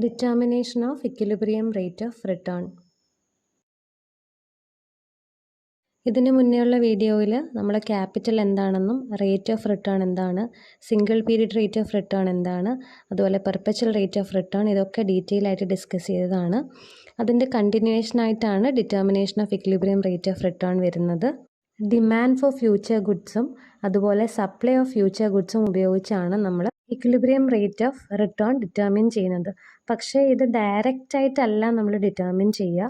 Determination of equilibrium rate of return. ഇതിന് മുന്നേയുള്ള വീഡിയോയിൽ നമ്മൾ ക്യാപിറ്റൽ എന്താണെന്നും റേറ്റ് ഓഫ് റിട്ടേൺ എന്താണ്, single period rate of return എന്താണ്, അതുപോലെ പെർപ്പച്വൽ റേറ്റ് ഓഫ് റിട്ടേൺ ഇതൊക്കെ ഡീറ്റെയിൽ ആയിട്ട് ഡിസ്കസ് ചെയ്തതാണ്. അതിൻ്റെ കണ്ടിന്യൂവേഷൻ ആയിട്ടാണ് determination of equilibrium rate of return വരുന്നത്. ഡിമാൻഡ് ഫോർ ഫ്യൂച്ചർ ഗുഡ്സും അതുപോലെ സപ്ലൈ ഓഫ് ഫ്യൂച്ചർ ഗുഡ്സും ഉപയോഗിച്ചാണ് നമ്മൾ equilibrium rate of return determine ചെയ്യുന്നത്. പക്ഷേ ഇത് ഡയറക്റ്റ് ആയിട്ടല്ല നമ്മൾ ഡിറ്റർമിൻ ചെയ്യുക.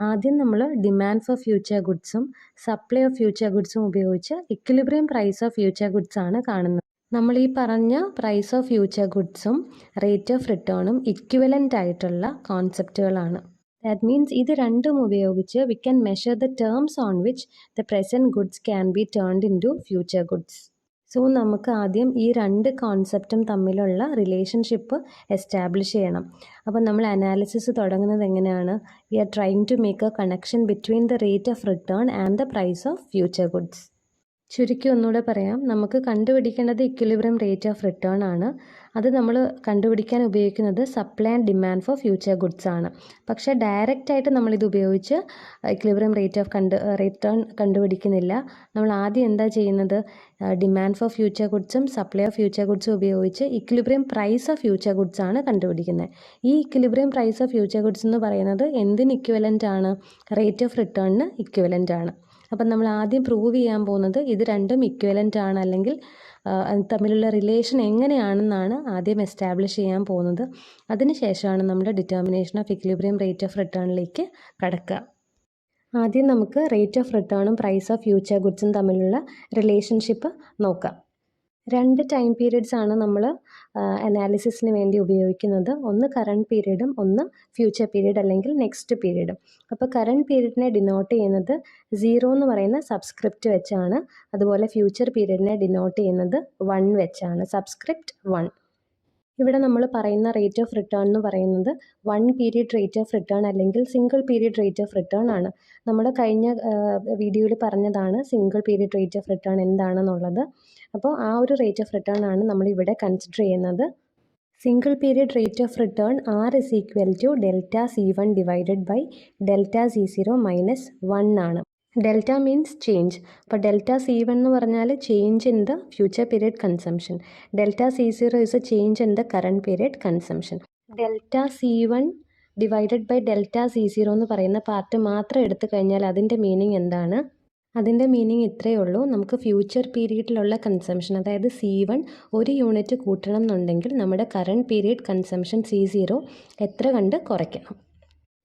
ആദ്യം നമ്മൾ ഡിമാൻഡ് ഫോർ ഫ്യൂച്ചർ ഗുഡ്സും സപ്ലൈ ഓഫ് ഫ്യൂച്ചർ ഗുഡ്സും ഉപയോഗിച്ച് equilibrium price of future goods ആണ് കാണുന്നത്. നമ്മൾ ഈ പറഞ്ഞ പ്രൈസ് ഓഫ് ഫ്യൂച്ചർ ഗുഡ്സും റേറ്റ് ഓഫ് റിട്ടേണും ഇക്വിവലൻ്റ് ആയിട്ടുള്ള കോൺസെപ്റ്റുകളാണ്. ദാറ്റ് മീൻസ് ഇത് രണ്ടും ഉപയോഗിച്ച് we can measure the terms on which the present goods can be turned into future goods. So നമുക്ക് ആദ്യം ഈ രണ്ട് കോൺസെപ്റ്റും തമ്മിലുള്ള റിലേഷൻഷിപ്പ് എസ്റ്റാബ്ലിഷ് ചെയ്യണം. അപ്പോൾ നമ്മൾ അനാലിസിസ് തുടങ്ങുന്നത് എങ്ങനെയാണ്? We are trying to make a connection between the rate of return and the price of future goods. ചുരുക്കി ഒന്നുകൂടെ പറയാം, നമുക്ക് കണ്ടുപിടിക്കേണ്ടത് ഇക്വിലിബ്രിയം റേറ്റ് ഓഫ് റിട്ടേൺ ആണ്. അത് നമ്മൾ കണ്ടുപിടിക്കാൻ ഉപയോഗിക്കുന്നത് supply and demand for future goods ആണ്. പക്ഷേ ഡയറക്റ്റായിട്ട് നമ്മളിത് ഉപയോഗിച്ച് ഇക്വിലിബ്രിയം റേറ്റ് ഓഫ് റിട്ടേൺ കണ്ടുപിടിക്കുന്നില്ല. നമ്മൾ ആദ്യം എന്താ ചെയ്യുന്നത്? ഡിമാൻഡ് ഫോർ ഫ്യൂച്ചർ ഗുഡ്സും സപ്ലൈ ഓഫ് ഫ്യൂച്ചർ ഗുഡ്സും ഉപയോഗിച്ച് equilibrium price of future goods ആണ് കണ്ടുപിടിക്കുന്നത്. ഈ equilibrium price of future goods എന്ന് പറയുന്നത് എന്തിന് ഇക്വിവലൻ്റ് ആണ്? റേറ്റ് ഓഫ് റിട്ടേണിന് ഇക്വിവലൻ്റ് ആണ്. അപ്പം നമ്മൾ ആദ്യം പ്രൂവ് ചെയ്യാൻ പോകുന്നത് ഇത് രണ്ടും ഇക്വിവലൻ്റ് ആണ്, അല്ലെങ്കിൽ തമ്മിലുള്ള റിലേഷൻ എങ്ങനെയാണെന്നാണ് ആദ്യം എസ്റ്റാബ്ലിഷ് ചെയ്യാൻ പോകുന്നത്. അതിനുശേഷമാണ് നമ്മുടെ determination of equilibrium rate of റിട്ടേണിലേക്ക് കടക്കുക. ആദ്യം നമുക്ക് റേറ്റ് ഓഫ് റിട്ടേണും പ്രൈസ് ഓഫ് ഫ്യൂച്ചർ ഗുഡ്സും തമ്മിലുള്ള റിലേഷൻഷിപ്പ് നോക്കാം. രണ്ട് ടൈം പീരീഡ്സ് ആണ് നമ്മൾ അനാലിസിസിന് വേണ്ടി ഉപയോഗിക്കുന്നത്. ഒന്ന് കറണ്ട് പീരീഡും ഒന്ന് ഫ്യൂച്ചർ പീരീഡ് അല്ലെങ്കിൽ നെക്സ്റ്റ് പീരീഡും. അപ്പോൾ കറണ്ട് പീരീഡിനെ ഡിനോട്ട് ചെയ്യുന്നത് 0 എന്ന് പറയുന്ന സബ്സ്ക്രിപ്റ്റ് വെച്ചാണ്. അതുപോലെ ഫ്യൂച്ചർ പീരീഡിനെ ഡിനോട്ട് ചെയ്യുന്നത് 1 വെച്ചാണ്, സബ്സ്ക്രിപ്റ്റ് 1. ഇവിടെ നമ്മൾ പറയുന്ന റേറ്റ് ഓഫ് റിട്ടേൺ എന്ന് പറയുന്നത് 1 പീരീഡ് റേറ്റ് ഓഫ് റിട്ടേൺ അല്ലെങ്കിൽ single period rate of return ആണ്. നമ്മൾ കഴിഞ്ഞ വീഡിയോയിൽ പറഞ്ഞതാണ് single period rate of return എന്താണെന്നുള്ളത്. അപ്പോൾ ആ ഒരു റേറ്റ് ഓഫ് റിട്ടേൺ ആണ് നമ്മൾ ഇവിടെ കൺസിഡർ ചെയ്യുന്നത്. Single period rate of return R is equal to delta C1 divided by delta C0 minus 1 ആണ്. Delta means change. അപ്പോൾ ഡെൽറ്റ C1 എന്ന് പറഞ്ഞാൽ change in the future period consumption. Delta C0 is a change in the current period consumption. Delta C1 divided by delta C0 എന്ന് പറയുന്ന part മാത്രം എടുത്തു കഴിഞ്ഞാൽ അതിൻ്റെ മീനിങ് എന്താണ്? അതിൻ്റെ മീനിങ് ഇത്രയേ ഉള്ളൂ. നമുക്ക് ഫ്യൂച്ചർ പീരീഡിലുള്ള കൺസംഷൻ, അതായത് C1 1 യൂണിറ്റ് കൂട്ടണം എന്നുണ്ടെങ്കിൽ നമ്മുടെ കറണ്ട് പീരീഡ് കൺസംഷൻ C0 എത്ര കണ്ട് കുറയ്ക്കണം.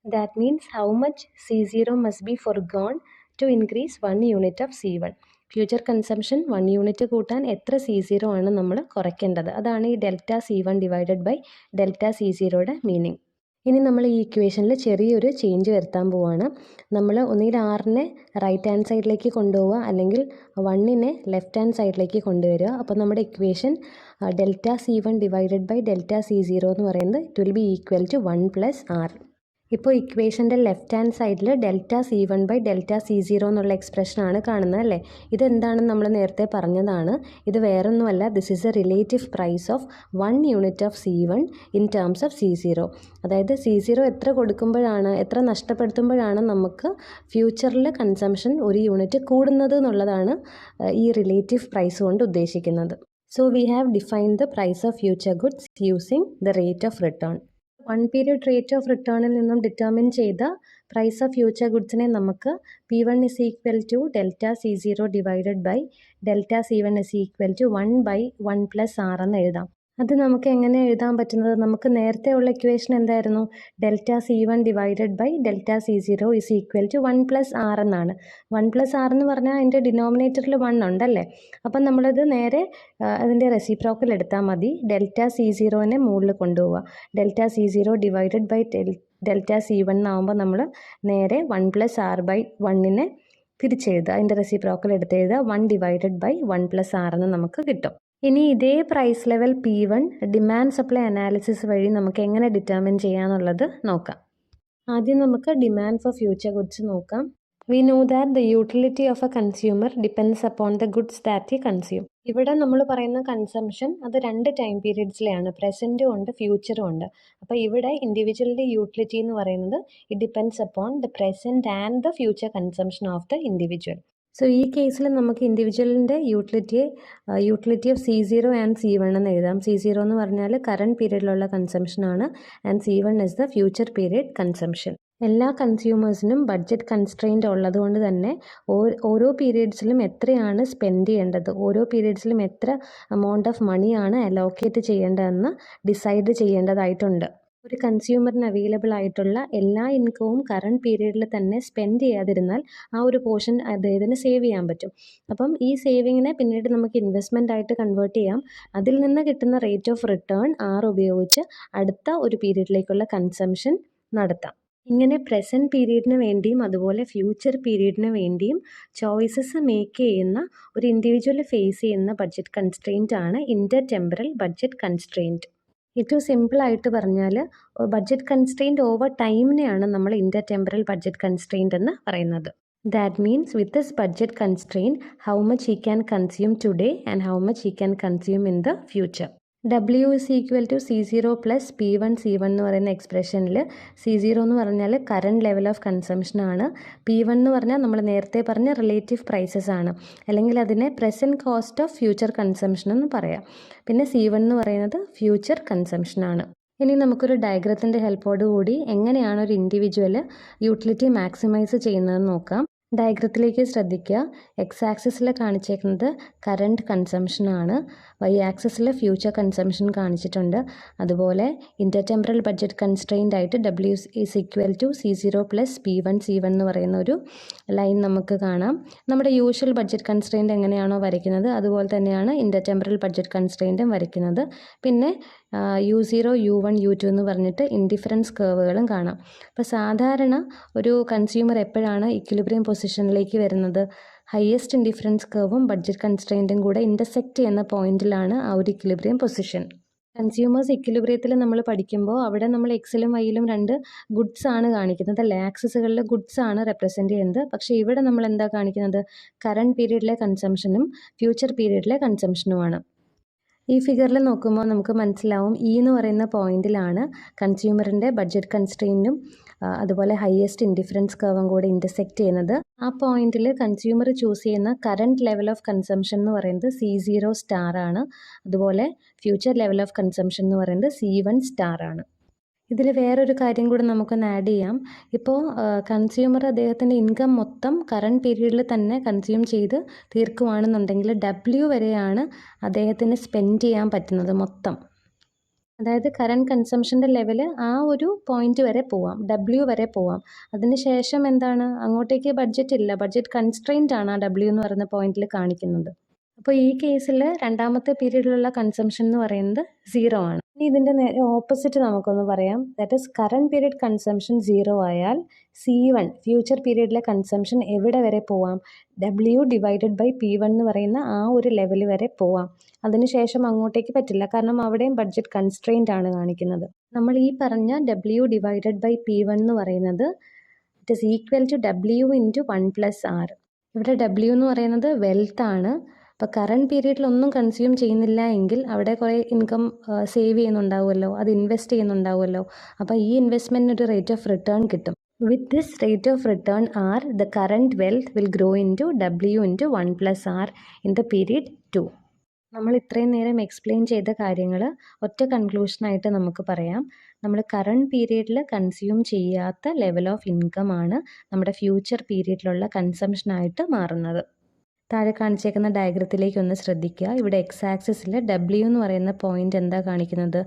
That means how much C0 must be forgone to increase 1 unit of C1. Future consumption 1 unit കൂട്ടാൻ എത്ര C0 ആണ് നമ്മൾ കുറയ്ക്കേണ്ടത്. അതാണ് ഈ delta C1 divided by delta C0യുടെ മീനിങ്. ഇനി നമ്മൾ ഈ ഇക്വേഷനിൽ ചെറിയൊരു ചേഞ്ച് വരുത്താൻ പോവുകയാണ്. നമ്മൾ ഒന്നുകിൽ Rനെ റൈറ്റ് ഹാൻഡ് സൈഡിലേക്ക് കൊണ്ടുപോവുക, അല്ലെങ്കിൽ 1നെ ലെഫ്റ്റ് ഹാൻഡ് സൈഡിലേക്ക് കൊണ്ടുവരിക. അപ്പോൾ നമ്മുടെ equation delta C1 divided by delta C0 എന്ന് പറയുന്നത് it will be equal to 1 plus R. ഇപ്പോൾ ഇക്വേഷൻ്റെ ലെഫ്റ്റ് ഹാൻഡ് സൈഡിൽ delta C1 by delta C0 എന്നുള്ള എക്സ്പ്രഷനാണ് കാണുന്നത് അല്ലേ? ഇതെന്താണെന്ന് നമ്മൾ നേരത്തെ പറഞ്ഞതാണ്. ഇത് വേറൊന്നുമല്ല, this is a relative price of 1 unit of C1 in terms of C0. അതായത് C0 എത്ര കൊടുക്കുമ്പോഴാണ്, എത്ര നഷ്ടപ്പെടുത്തുമ്പോഴാണ് നമുക്ക് ഫ്യൂച്ചറിൽ കൺസംഷൻ 1 യൂണിറ്റ് കൂടുന്നത് എന്നുള്ളതാണ് ഈ റിലേറ്റീവ് പ്രൈസ് കൊണ്ട് ഉദ്ദേശിക്കുന്നത്. So we have defined the price of future goods using the rate of return. 1 period rate of റിട്ടേണിൽ നിന്നും ഡിറ്റർമിൻ ചെയ്ത പ്രൈസ് ഓഫ് ഫ്യൂച്ചർ ഗുഡ്സിനെ നമുക്ക് P1 is equal to delta C0 divided by delta C1 is equal to 1 by 1 plus R എന്ന് എഴുതാം. അത് നമുക്ക് എങ്ങനെ എഴുതാൻ പറ്റുന്നത്? നമുക്ക് നേരത്തെ ഉള്ള ഇക്വേഷൻ എന്തായിരുന്നു? Delta C1 divided by delta C0 is equal to 1 plus R എന്നാണ്. 1 പ്ലസ് R എന്ന് പറഞ്ഞാൽ അതിൻ്റെ ഡിനോമിനേറ്ററിൽ 1 ഉണ്ടല്ലേ? അപ്പം നമ്മളത് നേരെ അതിൻ്റെ റെസിപ്രോക്കൽ എടുത്താൽ മതി. ഡെൽറ്റ C0നെ മുകളിൽ കൊണ്ടുപോവുക. Delta C0 divided by delta C1 എന്നാകുമ്പോൾ നമ്മൾ നേരെ 1 പ്ലസ് R ബൈ 1നെ തിരിച്ചെഴുതുക. അതിൻ്റെ റെസിപ്രോക്കൽ എടുത്തെഴുതുക. 1 ഡിവൈഡഡ് ബൈ 1 പ്ലസ് R എന്ന് നമുക്ക് കിട്ടും. ഇനി ഇതേ price level P1 demand supply analysis വഴി നമുക്ക് എങ്ങനെ ഡിറ്റർമിൻ ചെയ്യാന്നുള്ളത് നോക്കാം. ആദ്യം നമുക്ക് ഡിമാൻഡ് ഫോർ ഫ്യൂച്ചർ ഗുഡ്സ് നോക്കാം. We know that the utility of a consumer depends upon the goods that he consume. ഇവിടെ നമ്മൾ പറയുന്ന കൺസംഷൻ അത് 2 ടൈം പീരീഡ്സിലെയാണ്, പ്രസൻറ്റും ഉണ്ട് ഫ്യൂച്ചറും ഉണ്ട്. അപ്പോൾ ഇവിടെ ഇൻഡിവിജ്വലിൻ്റെ യൂട്ടിലിറ്റി എന്ന് പറയുന്നത് it depends upon the present and the future consumption of the individual. So ഈ കേസിൽ നമുക്ക് ഇൻഡിവിജ്വലിൻ്റെ utility of C0 and C1 എന്ന് എഴുതാം. C0 എന്ന് പറഞ്ഞാൽ കറണ്ട് പീരീഡിലുള്ള കൺസംഷനാണ് and C1 is the future period consumption. എല്ലാ കൺസ്യൂമേഴ്സിനും ബഡ്ജറ്റ് കൺസ്ട്രെയിൻറ്റ് ഉള്ളതുകൊണ്ട് തന്നെ ഓരോ പീരീഡ്സിലും എത്രയാണ് സ്പെൻഡ് ചെയ്യേണ്ടത്, ഓരോ പീരീഡ്സിലും എത്ര എമൗണ്ട് ഓഫ് മണിയാണ് അലോക്കേറ്റ് ചെയ്യേണ്ടതെന്ന് ഡിസൈഡ് ചെയ്യേണ്ടതായിട്ടുണ്ട്. ഒരു കൺസ്യൂമറിന് അവൈലബിൾ ആയിട്ടുള്ള എല്ലാ ഇൻകവും കറണ്ട് പീരീഡിൽ തന്നെ സ്പെൻഡ് ചെയ്യാതിരുന്നാൽ ആ ഒരു പോർഷൻ അദ്ദേഹത്തിന് സേവ് ചെയ്യാൻ പറ്റും. അപ്പം ഈ സേവിങ്ങിനെ പിന്നീട് നമുക്ക് ഇൻവെസ്റ്റ്മെൻ്റ് ആയിട്ട് കൺവേർട്ട് ചെയ്യാം. അതിൽ നിന്ന് കിട്ടുന്ന റേറ്റ് ഓഫ് റിട്ടേൺ R ഉപയോഗിച്ച് അടുത്ത ഒരു പീരീഡിലേക്കുള്ള കൺസംഷൻ നടത്താം. ഇങ്ങനെ പ്രസൻറ്റ് പീരീഡിന് വേണ്ടിയും അതുപോലെ ഫ്യൂച്ചർ പീരീഡിന് വേണ്ടിയും ചോയ്സസ് മേക്ക് ചെയ്യുന്ന ഒരു ഇൻഡിവിജ്വൽ ഫേസ് ചെയ്യുന്ന ബഡ്ജറ്റ് കൺസ്ട്രെയിൻ്റ് ആണ് ഇൻ്റർ ടെമ്പറൽ ബഡ്ജറ്റ് കൺസ്ട്രെയിൻറ്റ്. ഏറ്റവും സിമ്പിളായിട്ട് പറഞ്ഞാൽ ബഡ്ജറ്റ് കൺസ്ട്രെയിൻറ്റ് ഓവർ ടൈമിനെയാണ് നമ്മൾ ഇൻ്റർ ടെമ്പറൽ ബഡ്ജറ്റ് കൺസ്ട്രെയിൻറ്റ് എന്ന് പറയുന്നത്. That means with this budget constraint how much he can consume today and how much he can consume in the future. W is equal to C0 plus P1 C1 എന്ന് പറയുന്ന എക്സ്പ്രഷനിൽ C0 എന്ന് പറഞ്ഞാൽ current level of consumption ആണ്. P1 എന്ന് പറഞ്ഞാൽ നമ്മൾ നേരത്തെ പറഞ്ഞ റിലേറ്റീവ് പ്രൈസസ് ആണ്, അല്ലെങ്കിൽ അതിനെ present cost of future consumption എന്ന് പറയാം. പിന്നെ C1 എന്ന് പറയുന്നത് ഫ്യൂച്ചർ കൺസംഷൻ ആണ്. ഇനി നമുക്കൊരു ഡയഗ്രത്തിൻ്റെ ഹെൽപ്പോട് കൂടി എങ്ങനെയാണ് ഒരു ഇൻഡിവിജ്വൽ യൂട്ടിലിറ്റി മാക്സിമൈസ് ചെയ്യുന്നതെന്ന് നോക്കാം. ഡയഗ്രത്തിലേക്ക് ശ്രദ്ധിക്കുക. എക്സ് ആക്സിസിൽ കാണിച്ചേക്കുന്നത് കറണ്ട് കൺസംഷനാണ്, വൈ ആക്സിസിൽ ഫ്യൂച്ചർ കൺസംഷൻ കാണിച്ചിട്ടുണ്ട്. അതുപോലെ ഇൻ്റർ ടെമ്പറൽ ബഡ്ജറ്റ് കൺസ്ട്രെയിൻ്റ് ആയിട്ട് W is equal to C0 plus P1 C1 എന്ന് പറയുന്ന ഒരു ലൈൻ നമുക്ക് കാണാം. നമ്മുടെ യൂഷ്വൽ ബഡ്ജറ്റ് കൺസ്ട്രെയിൻ്റ് എങ്ങനെയാണോ വരയ്ക്കുന്നത് അതുപോലെ തന്നെയാണ് ഇൻ്റർ ടെമ്പറൽ ബഡ്ജറ്റ് കൺസ്ട്രെയിൻറ്റും വരയ്ക്കുന്നത്. പിന്നെ U0 U1 U2 എന്ന് പറഞ്ഞിട്ട് ഇൻഡിഫറൻസ് കർവുകളും കാണാം. അപ്പോൾ സാധാരണ ഒരു കൺസ്യൂമർ എപ്പോഴാണ് ഇക്വിലിബ്രിയം പൊസിഷനിലേക്ക് വരുന്നത്? ഹയസ്റ്റ് ഇൻഡിഫറൻസ് കർവും ബഡ്ജറ്റ് കൺസ്ട്രെയിൻറ്റും കൂടെ ഇൻ്റർസെക്റ്റ് ചെയ്യുന്ന പോയിന്റിലാണ് ആ ഒരു ഇക്വിലിബ്രിയം പൊസിഷൻ. കൺസ്യൂമേഴ്സ് ഇക്വിലിബ്രിയത്തിൽ നമ്മൾ പഠിക്കുമ്പോൾ അവിടെ നമ്മൾ എക്സിലും വൈയിലും 2 ഗുഡ്സ് ആണ് കാണിക്കുന്നത്, അല്ലേ? ആക്സിസുകളിൽ ഗുഡ്സ് ആണ് റെപ്രസെൻറ്റ് ചെയ്യുന്നത്. പക്ഷേ ഇവിടെ നമ്മൾ എന്താ കാണിക്കുന്നത്? കറണ്ട് പീരീഡിലെ കൺസംഷനും ഫ്യൂച്ചർ പീരീഡിലെ കൺസംഷനുമാണ്. ഈ ഫിഗറിൽ നോക്കുമ്പോൾ നമുക്ക് മനസ്സിലാവും എന്ന് പറയുന്ന പോയിന്റിലാണ് കൺസ്യൂമറിൻ്റെ ബഡ്ജറ്റ് കൺസ്ട്രെയിനും അതുപോലെ ഹയസ്റ്റ് ഇൻഡിഫറൻസ് കർവും കൂടെ ഇൻ്റർസെക്റ്റ് ചെയ്യുന്നത്. ആ പോയിന്റിൽ കൺസ്യൂമർ ചൂസ് ചെയ്യുന്ന കറണ്ട് ലെവൽ ഓഫ് കൺസംഷൻ എന്ന് പറയുന്നത് C0 സ്റ്റാർ ആണ്. അതുപോലെ ഫ്യൂച്ചർ ലെവൽ ഓഫ് കൺസംഷൻ എന്ന് പറയുന്നത് C1 സ്റ്റാർ ആണ്. ഇതിൽ വേറൊരു കാര്യം കൂടെ നമുക്കൊന്ന് ആഡ് ചെയ്യാം. ഇപ്പോൾ കൺസ്യൂമർ അദ്ദേഹത്തിൻ്റെ ഇൻകം മൊത്തം കറണ്ട് പീരീഡിൽ തന്നെ കൺസ്യൂം ചെയ്ത് തീർക്കുകയാണെന്നുണ്ടെങ്കിൽ W വരെയാണ് അദ്ദേഹത്തിന് സ്പെൻഡ് ചെയ്യാൻ പറ്റുന്നത് മൊത്തം. അതായത് കറണ്ട് കൺസംഷൻ്റെ ലെവൽ ആ ഒരു പോയിന്റ് വരെ പോവാം, W വരെ പോവാം. അതിന് ശേഷം എന്താണ്, അങ്ങോട്ടേക്ക് ബഡ്ജറ്റ് ഇല്ല, ബഡ്ജറ്റ് കൺസ്ട്രെയിൻ്റ് ആണ് ആ W എന്ന് പറയുന്ന പോയിന്റിൽ കാണിക്കുന്നത്. അപ്പോൾ ഈ കേസിൽ രണ്ടാമത്തെ പീരീഡിലുള്ള കൺസംഷൻ എന്ന് പറയുന്നത് 0 ആണ്. ഇനി ഇതിൻ്റെ ഓപ്പോസിറ്റ് നമുക്കൊന്ന് പറയാം. That is current period consumption 0 ആയാൽ C1 ഫ്യൂച്ചർ പീരീഡിലെ കൺസംഷൻ എവിടെ വരെ പോവാം? W ഡിവൈഡഡ് ബൈ P1 എന്ന് പറയുന്ന ആ ഒരു ലെവൽ വരെ പോവാം. അതിനുശേഷം അങ്ങോട്ടേക്ക് പറ്റില്ല, കാരണം അവിടെയും ബഡ്ജറ്റ് കൺസ്ട്രെയിൻ്റ് ആണ് കാണിക്കുന്നത്. നമ്മൾ ഈ പറഞ്ഞ W ഡിവൈഡഡ് ബൈ P1 എന്ന് പറയുന്നത് it is equal to W into 1+R. ഇവിടെ W എന്ന് പറയുന്നത് വെൽത്ത് ആണ്. അപ്പോൾ കറണ്ട് പീരീഡിൽ ഒന്നും കൺസ്യൂം ചെയ്യുന്നില്ല എങ്കിൽ അവിടെ കുറേ ഇൻകം സേവ് ചെയ്യുന്നുണ്ടാവുമല്ലോ, അത് ഇൻവെസ്റ്റ് ചെയ്യുന്നുണ്ടാവുമല്ലോ. അപ്പോൾ ഈ ഇൻവെസ്റ്റ്മെൻറ്റിന് ഒരു റേറ്റ് ഓഫ് റിട്ടേൺ കിട്ടും. With this rate of return R, the current wealth will grow into W into 1+R in the period 2. നമ്മൾ ഇത്രയും നേരം എക്സ്പ്ലെയിൻ ചെയ്ത കാര്യങ്ങൾ ഒറ്റ കൺക്ലൂഷനായിട്ട് നമുക്ക് പറയാം. നമ്മൾ കറണ്ട് പീരീഡിൽ കൺസ്യൂം ചെയ്യാത്ത ലെവൽ ഓഫ് ഇൻകം ആണ് നമ്മുടെ ഫ്യൂച്ചർ പീരീഡിലുള്ള കൺസംഷനായിട്ട് മാറുന്നത്. താഴെ കാണിച്ചേക്കുന്ന ഡയഗ്രത്തിലേക്ക് ഒന്ന് ശ്രദ്ധിക്കുക. ഇവിടെ എക്സ് ആക്സിസിൽ W എന്ന് പറയുന്ന പോയിന്റ് എന്താ കാണിക്കുന്നത്?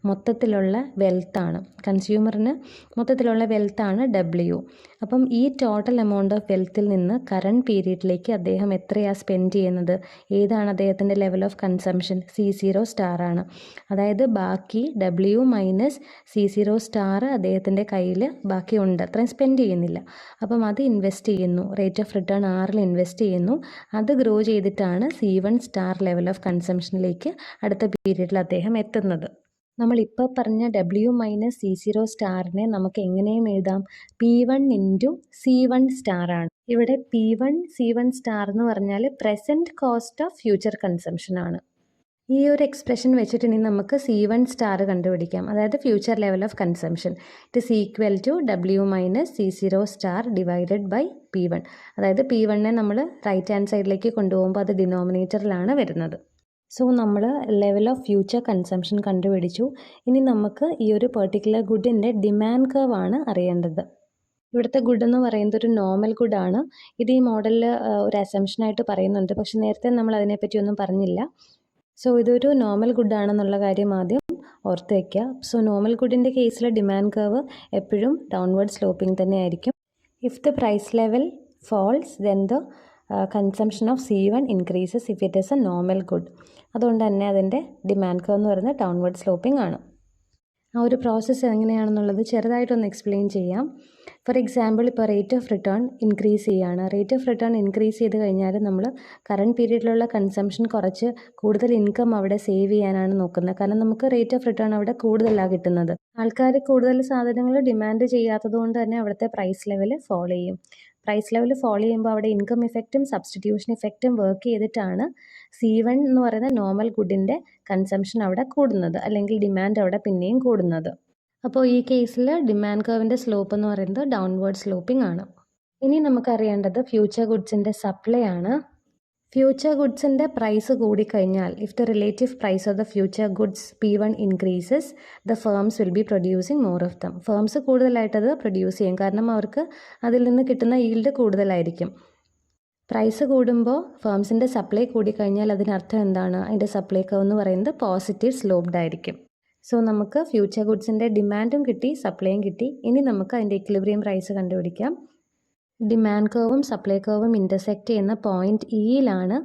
മൊത്തത്തിലുള്ള വെൽത്താണ്. കൺസ്യൂമറിന് മൊത്തത്തിലുള്ള വെൽത്താണ് W. അപ്പം ഈ ടോട്ടൽ എമൗണ്ട് ഓഫ് വെൽത്തിൽ നിന്ന് കറണ്ട് പീരീഡിലേക്ക് അദ്ദേഹം എത്രയാണ് സ്പെൻഡ് ചെയ്യുന്നത്? ഏതാണ് അദ്ദേഹത്തിൻ്റെ level of consumption? C0 star ആണ്. അതായത് ബാക്കി W മൈനസ് C0 സ്റ്റാർ അദ്ദേഹത്തിൻ്റെ കയ്യിൽ ബാക്കിയുണ്ട്, അത്രയും സ്പെൻഡ് ചെയ്യുന്നില്ല. അപ്പം അത് ഇൻവെസ്റ്റ് ചെയ്യുന്നു, റേറ്റ് ഓഫ് റിട്ടേൺ Rൽ ഇൻവെസ്റ്റ് ചെയ്യുന്നു. അത് ഗ്രോ ചെയ്തിട്ടാണ് C1 സ്റ്റാർ ലെവൽ ഓഫ് കൺസംഷനിലേക്ക് അടുത്ത പീരീഡിൽ അദ്ദേഹം എത്തുന്നത്. നമ്മളിപ്പോൾ പറഞ്ഞ W മൈനസ് C0 സ്റ്റാറിനെ നമുക്ക് എങ്ങനെയും എഴുതാം P1 ഇൻറ്റു C1 സ്റ്റാർ ആണ്. ഇവിടെ P1 C1 സ്റ്റാർ എന്ന് പറഞ്ഞാൽ present cost of future consumption ആണ്. ഈ ഒരു എക്സ്പ്രഷൻ വെച്ചിട്ട് ഇനി നമുക്ക് C1 സ്റ്റാർ കണ്ടുപിടിക്കാം, അതായത് future level of consumption. It is equal to W minus C0 star divided by P1. അതായത് P1നെ നമ്മൾ റൈറ്റ് ഹാൻഡ് സൈഡിലേക്ക് കൊണ്ടുപോകുമ്പോൾ അത് ഡിനോമിനേറ്ററിലാണ് വരുന്നത്. സോ നമ്മൾ ലെവൽ ഓഫ് ഫ്യൂച്ചർ കൺസംഷൻ കണ്ടുപിടിച്ചു. ഇനി നമുക്ക് ഈ ഒരു പെർട്ടിക്കുലർ ഗുഡിൻ്റെ ഡിമാൻഡ് കർവ് ആണ് അറിയേണ്ടത്. ഇവിടുത്തെ ഗുഡ് എന്ന് പറയുന്നത് ഒരു നോർമൽ ഗുഡാണ്. ഇത് ഈ മോഡലിൽ ഒരു അസംഷനായിട്ട് പറയുന്നുണ്ട്, പക്ഷെ നേരത്തെ നമ്മൾ അതിനെപ്പറ്റി ഒന്നും പറഞ്ഞില്ല. സോ ഇതൊരു നോർമൽ ഗുഡാണെന്നുള്ള കാര്യം ആദ്യം ഓർത്ത് വയ്ക്കുക. സോ നോർമൽ ഗുഡിൻ്റെ കേസിൽ ഡിമാൻഡ് കർവ് എപ്പോഴും ഡൗൺവേർഡ് സ്ലോപ്പിംഗ് തന്നെ ആയിരിക്കും. If the price level falls then the consumption of C1 increases if it is a normal good. അതുകൊണ്ട് തന്നെ അതിൻ്റെ ഡിമാൻഡ് കർവ് എന്ന് പറയുന്നത് ഡൗൺവേർഡ് സ്ലോപ്പിംഗ് ആണ്. ആ ഒരു പ്രോസസ്സ് എങ്ങനെയാണെന്നുള്ളത് ചെറുതായിട്ടൊന്ന് എക്സ്പ്ലെയിൻ ചെയ്യാം. ഫോർ എക്സാമ്പിൾ, ഇപ്പോൾ റേറ്റ് ഓഫ് റിട്ടേൺ ഇൻക്രീസ് ചെയ്യുകയാണ്. റേറ്റ് ഓഫ് റിട്ടേൺ ഇൻക്രീസ് ചെയ്ത് കഴിഞ്ഞാൽ നമ്മൾ കറണ്ട് പീരീഡിലുള്ള കൺസംഷൻ കുറച്ച് കൂടുതൽ ഇൻകം അവിടെ സേവ് ചെയ്യാനാണ് നോക്കുന്നത്. കാരണം നമുക്ക് റേറ്റ് ഓഫ് റിട്ടേൺ അവിടെ കൂടുതലാണ് കിട്ടുന്നത്. ആൾക്കാർ കൂടുതൽ സാധനങ്ങൾ ഡിമാൻഡ് ചെയ്യാത്തത് കൊണ്ട് തന്നെ അവിടുത്തെ പ്രൈസ് ലെവൽ ഫോൾ ചെയ്യും. പ്രൈസ് ലെവൽ ഫോൾ ചെയ്യുമ്പോൾ അവിടെ ഇൻകം ഇഫക്റ്റും സബ്സ്റ്റിറ്റ്യൂഷൻ ഇഫക്റ്റും വർക്ക് ചെയ്തിട്ടാണ് C1 എന്ന് പറയുന്ന നോർമൽ ഗുഡിൻ്റെ കൺസംഷൻ അവിടെ കൂടുന്നത്, അല്ലെങ്കിൽ ഡിമാൻഡ് അവിടെ പിന്നെയും കൂടുന്നത്. അപ്പോൾ ഈ കേസിൽ ഡിമാൻഡ് കർവിൻ്റെ സ്ലോപ്പ് എന്ന് പറയുന്നത് ഡൗൺവേർഡ് സ്ലോപ്പിംഗ് ആണ്. ഇനി നമുക്കറിയേണ്ടത് ഫ്യൂച്ചർ ഗുഡ്സിൻ്റെ സപ്ലൈ ആണ്. ഫ്യൂച്ചർ ഗുഡ്സിൻ്റെ പ്രൈസ് കൂടിക്കഴിഞ്ഞാൽ, if the relative price of the future goods P1 increases, the firms will be producing more of them. Firms കൂടുതലായിട്ടത് പ്രൊഡ്യൂസ് ചെയ്യും, കാരണം അവർക്ക് അതിൽ നിന്ന് കിട്ടുന്ന ഈൽഡ് കൂടുതലായിരിക്കും. പ്രൈസ് കൂടുമ്പോൾ ഫേംസിൻ്റെ സപ്ലൈ കൂടിക്കഴിഞ്ഞാൽ അതിനർത്ഥം എന്താണ്? അതിൻ്റെ സപ്ലൈ കർവ് എന്ന് പറയുന്നത് പോസിറ്റീവ് സ്ലോപ്ഡ് ആയിരിക്കും. സോ നമുക്ക് ഫ്യൂച്ചർ ഗുഡ്സിൻ്റെ ഡിമാൻഡും കിട്ടി, സപ്ലൈയും കിട്ടി. ഇനി നമുക്ക് അതിൻ്റെ ഇക്വിലിബ്രിയം പ്രൈസ് കണ്ടുപിടിക്കാം. ഡിമാൻഡ് കർവും സപ്ലൈ കർവും ഇൻ്റർസെക്റ്റ് ചെയ്യുന്ന പോയിന്റ് ഇയിലാണ്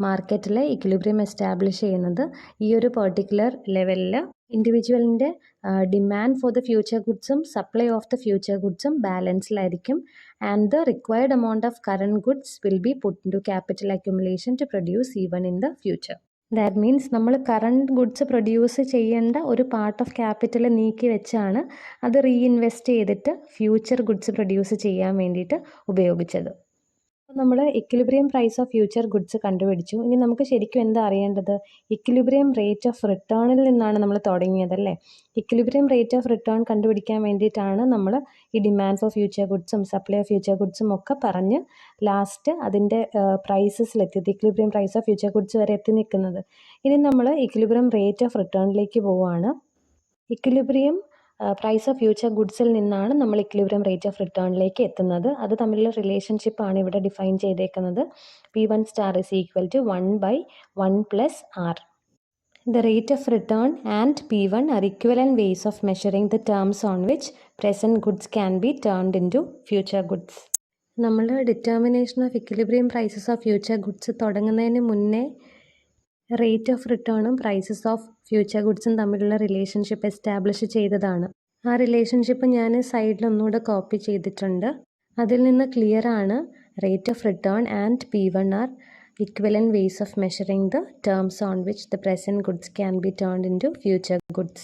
മാർക്കറ്റിലെ ഇക്വിലിബ്രിയം എസ്റ്റാബ്ലിഷ് ചെയ്യുന്നത്. ഈ ഒരു പെർട്ടിക്കുലർ ലെവലിൽ ഇൻഡിവിജ്വലിൻ്റെ ഡിമാൻഡ് ഫോർ ദ ഫ്യൂച്ചർ ഗുഡ്സും സപ്ലൈ ഓഫ് ദ ഫ്യൂച്ചർ ഗുഡ്സും ബാലൻസിലായിരിക്കും. And the required amount of current goods will be put into capital accumulation to produce C1 in the future. That means നമ്മൾ current goods produce ചെയ്യേണ്ട ഒരു part of capital നീക്കി വെച്ചാണ് അത് reinvest ചെയ്തിട്ട് future goods produce ചെയ്യാൻ വേണ്ടിയിട്ട് ഉപയോഗിച്ചത്. നമ്മൾ equilibrium price of future goods കണ്ടുപിടിച്ചു. ഇനി നമുക്ക് ശരിക്കും എന്താ അറിയേണ്ടത്? ഇക്വിലിബ്രിയം റേറ്റ് ഓഫ് റിട്ടേണിൽ നിന്നാണ് നമ്മൾ തുടങ്ങിയതല്ലേ. ഇക്വിലിബ്രിയം റേറ്റ് ഓഫ് റിട്ടേൺ കണ്ടുപിടിക്കാൻ വേണ്ടിയിട്ടാണ് നമ്മൾ ഈ ഡിമാൻഡ് ഫോർ ഫ്യൂച്ചർ ഗുഡ്സും സപ്ലൈ ഓഫ് ഫ്യൂച്ചർ ഗുഡ്സും ഒക്കെ പറഞ്ഞ് ലാസ്റ്റ് അതിൻ്റെ പ്രൈസസിലെത്തിയത്, equilibrium price of future goods വരെ എത്തി നിൽക്കുന്നത്. ഇനി നമ്മൾ ഇക്വിലിബ്രിയം റേറ്റ് ഓഫ് റിട്ടേണിലേക്ക് പോവുകയാണ്. ഇക്വിലിബ്രിയം പ്രൈസ് ഓഫ് ഫ്യൂച്ചർ ഗുഡ്സിൽ നിന്നാണ് നമ്മൾ ഇക്വിലിബ്രിയം റേറ്റ് ഓഫ് റിട്ടേണിലേക്ക് എത്തുന്നത്. അത് തമ്മിലുള്ള റിലേഷൻഷിപ്പാണ് ഇവിടെ ഡിഫൈൻ ചെയ്തേക്കുന്നത്. P1 star is equal to 1/1 + R. The rate of return and P1 are equivalent ways of measuring the terms on which present goods can be turned into future goods. നമ്മൾ determination of equilibrium prices of future goods തുടങ്ങുന്നതിന് മുന്നേ rate of റിട്ടേണും prices of future ഗുഡ്സും തമ്മിലുള്ള relationship establish ചെയ്തതാണ്. ആ relationship ഞാൻ സൈഡിൽ ഒന്നുകൂടെ കോപ്പി ചെയ്തിട്ടുണ്ട്. അതിൽ നിന്ന് ക്ലിയർ ആണ് rate of return and P1 are equivalent ways of measuring the terms on which the present goods can be turned into future goods.